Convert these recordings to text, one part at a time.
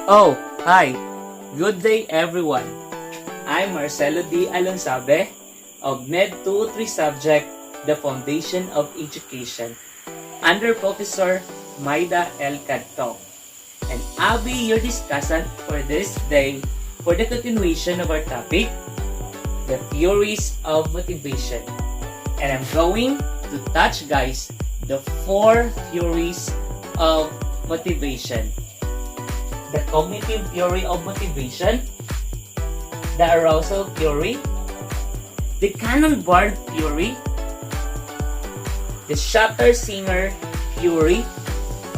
Oh, hi. Good day, everyone. I'm Marcelo Alonsabe of MED203 subject, The Foundation of Education, under Professor Maida L. Cadtong. And I'll be your discussant for this day for the continuation of our topic, the theories of motivation. And I'm going to touch, guys, the 4 theories of motivation. The cognitive theory of motivation, the arousal theory, the Cannon-Bard theory, the Shutter-Singer theory,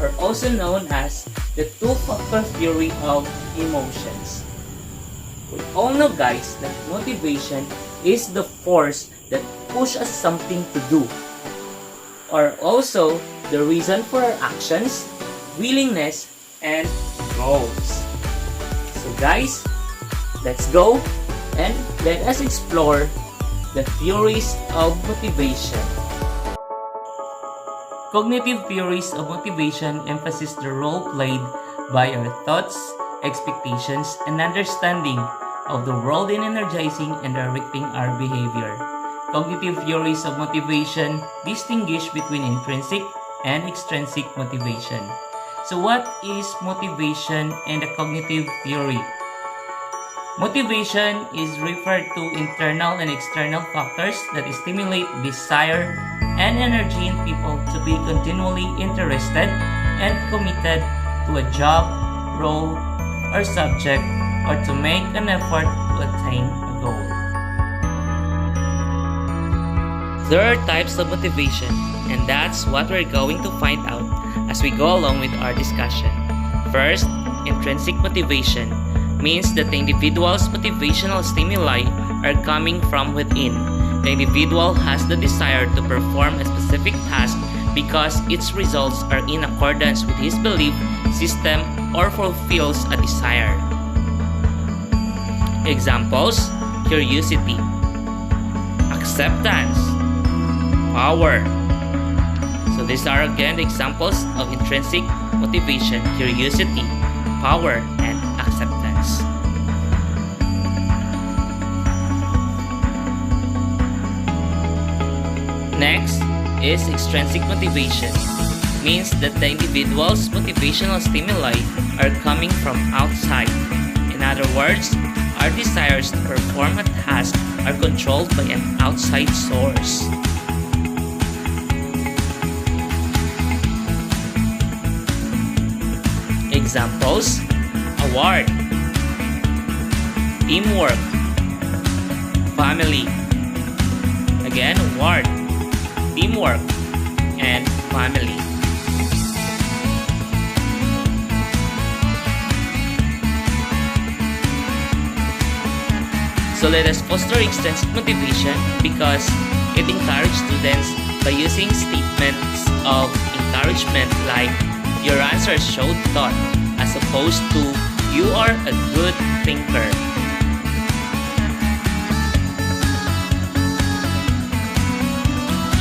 or also known as the two-factor theory of emotions. We all know, guys, that motivation is the force that pushes us something to do, or also the reason for our actions, willingness, and goals. So guys, let's go and let us explore the theories of motivation. Cognitive theories of motivation emphasize the role played by our thoughts, expectations, and understanding of the world in energizing and directing our behavior. Cognitive theories of motivation distinguish between intrinsic and extrinsic motivation. So what is motivation and the cognitive theory? Motivation is referred to internal and external factors that stimulate desire and energy in people to be continually interested and committed to a job, role, or subject, or to make an effort to attain a goal. There are types of motivation, and that's what we're going to find out as we go along with our discussion. First, intrinsic motivation means that the individual's motivational stimuli are coming from within. The individual has the desire to perform a specific task because its results are in accordance with his belief system or fulfills a desire. Examples: curiosity, acceptance, power. So these are again the examples of intrinsic motivation: curiosity, power, and acceptance. Next is extrinsic motivation. Means that the individual's motivational stimuli are coming from outside. In other words, our desires to perform a task are controlled by an outside source. Examples: award, teamwork, family. Again, award, teamwork, and family. So let us foster extrinsic motivation because it encourages students by using statements of encouragement like "your answer showed thought" as opposed to "you are a good thinker."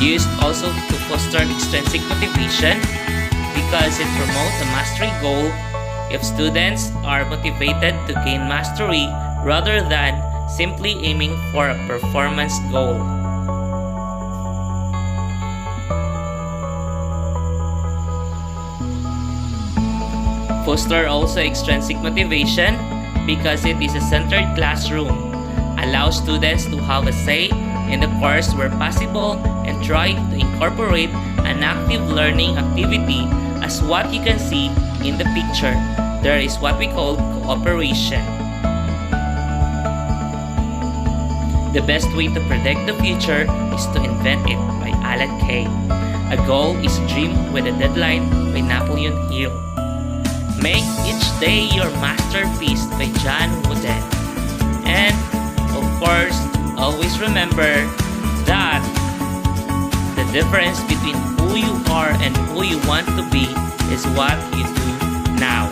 Used also to foster extrinsic motivation because it promotes a mastery goal if students are motivated to gain mastery rather than simply aiming for a performance goal. Foster also extrinsic motivation because it is a centered classroom, allows students to have a say in the course where possible, and try to incorporate an active learning activity. As what you can see in the picture, there is what we call cooperation. The best way to predict the future is to invent it, by Alan Kay. A goal is a dream with a deadline, by Napoleon Hill. Make each day your masterpiece, by John Wooden. And of course, always remember that the difference between who you are and who you want to be is what you do now.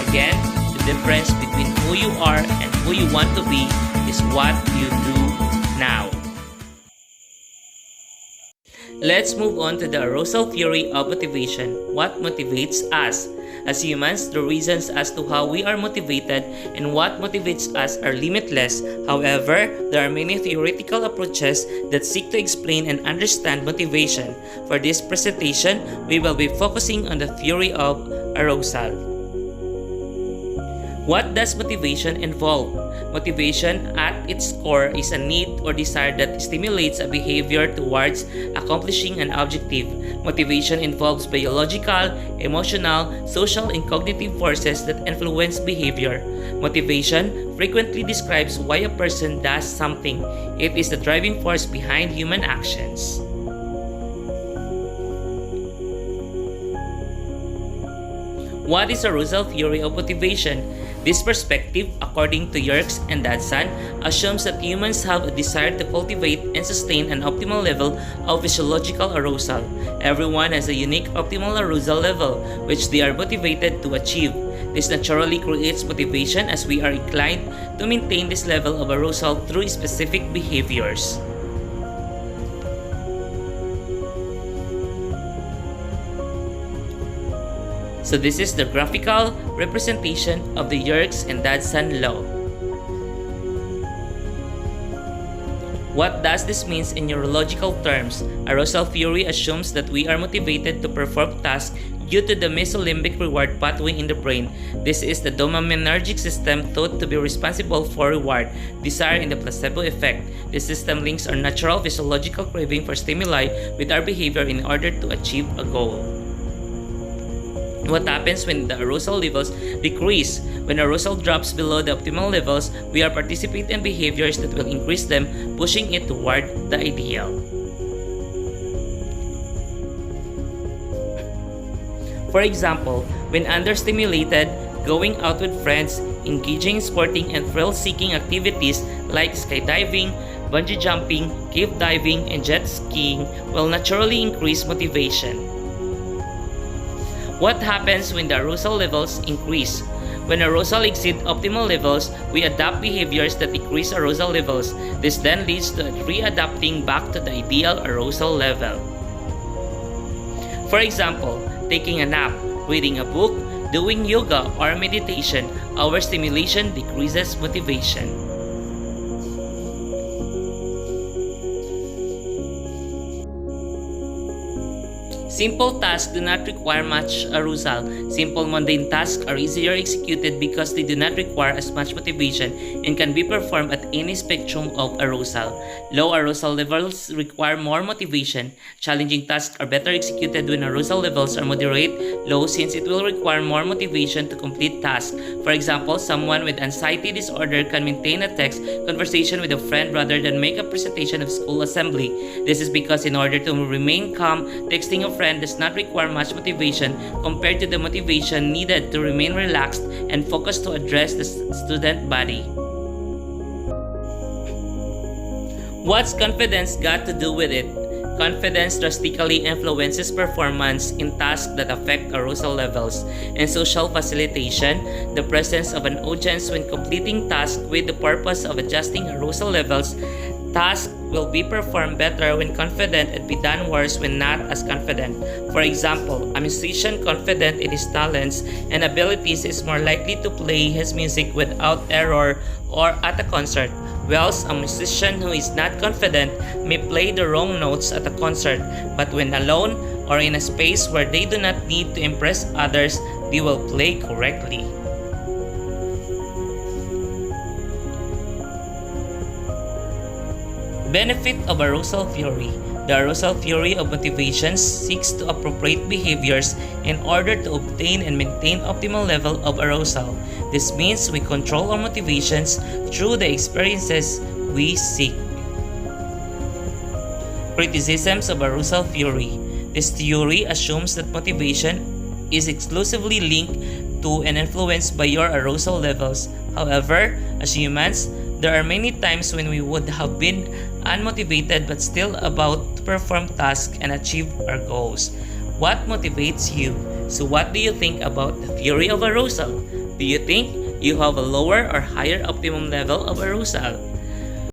Again, the difference between who you are and who you want to be is what you do now. Let's move on to the arousal theory of motivation. What motivates us? As humans, the reasons as to how we are motivated and what motivates us are limitless. However, there are many theoretical approaches that seek to explain and understand motivation. For this presentation, we will be focusing on the theory of arousal. What does motivation involve? Motivation at its core is a need or desire that stimulates a behavior towards accomplishing an objective. Motivation involves biological, emotional, social, and cognitive forces that influence behavior. Motivation frequently describes why a person does something. It is the driving force behind human actions. What is arousal theory of motivation? This perspective, according to Yerkes and Dadson, assumes that humans have a desire to cultivate and sustain an optimal level of physiological arousal. Everyone has a unique optimal arousal level, which they are motivated to achieve. This naturally creates motivation as we are inclined to maintain this level of arousal through specific behaviors. So this is the graphical representation of the Yerkes and Dadson law. What does this mean in neurological terms? Arousal theory assumes that we are motivated to perform tasks due to the mesolimbic reward pathway in the brain. This is the dopaminergic system thought to be responsible for reward, desire, and the placebo effect. This system links our natural physiological craving for stimuli with our behavior in order to achieve a goal. What happens when the arousal levels decrease? When arousal drops below the optimal levels, we are participate in behaviors that will increase them, pushing it toward the ideal. For example, when understimulated, going out with friends, engaging in sporting and thrill-seeking activities like skydiving, bungee jumping, cave diving, and jet skiing will naturally increase motivation. What happens when the arousal levels increase? When arousal exceeds optimal levels, we adopt behaviors that decrease arousal levels. This then leads to readapting back to the ideal arousal level. For example, taking a nap, reading a book, doing yoga or meditation, our stimulation decreases motivation. Simple tasks do not require much arousal. Simple mundane tasks are easier executed because they do not require as much motivation and can be performed at any spectrum of arousal. Low arousal levels require more motivation. Challenging tasks are better executed when arousal levels are moderate, low, since it will require more motivation to complete tasks. For example, someone with anxiety disorder can maintain a text conversation with a friend rather than make a presentation of school assembly. This is because in order to remain calm, texting a friend does not require much motivation compared to the motivation needed to remain relaxed and focused to address the student body. What's confidence got to do with it? Confidence drastically influences performance in tasks that affect arousal levels. In social facilitation, the presence of an audience when completing tasks with the purpose of adjusting arousal levels, tasks will be performed better when confident and be done worse when not as confident. For example, a musician confident in his talents and abilities is more likely to play his music without error or at a concert, whilst a musician who is not confident may play the wrong notes at a concert, but when alone or in a space where they do not need to impress others, they will play correctly. Benefit of arousal theory. The arousal theory of motivations seeks to appropriate behaviors in order to obtain and maintain optimal level of arousal. This means we control our motivations through the experiences we seek. Criticisms of arousal theory. This theory assumes that motivation is exclusively linked to and influenced by your arousal levels. However, as humans, there are many times when we would have been unmotivated but still about to perform tasks and achieve our goals. What motivates you? So what do you think about the theory of arousal? Do you think you have a lower or higher optimum level of arousal?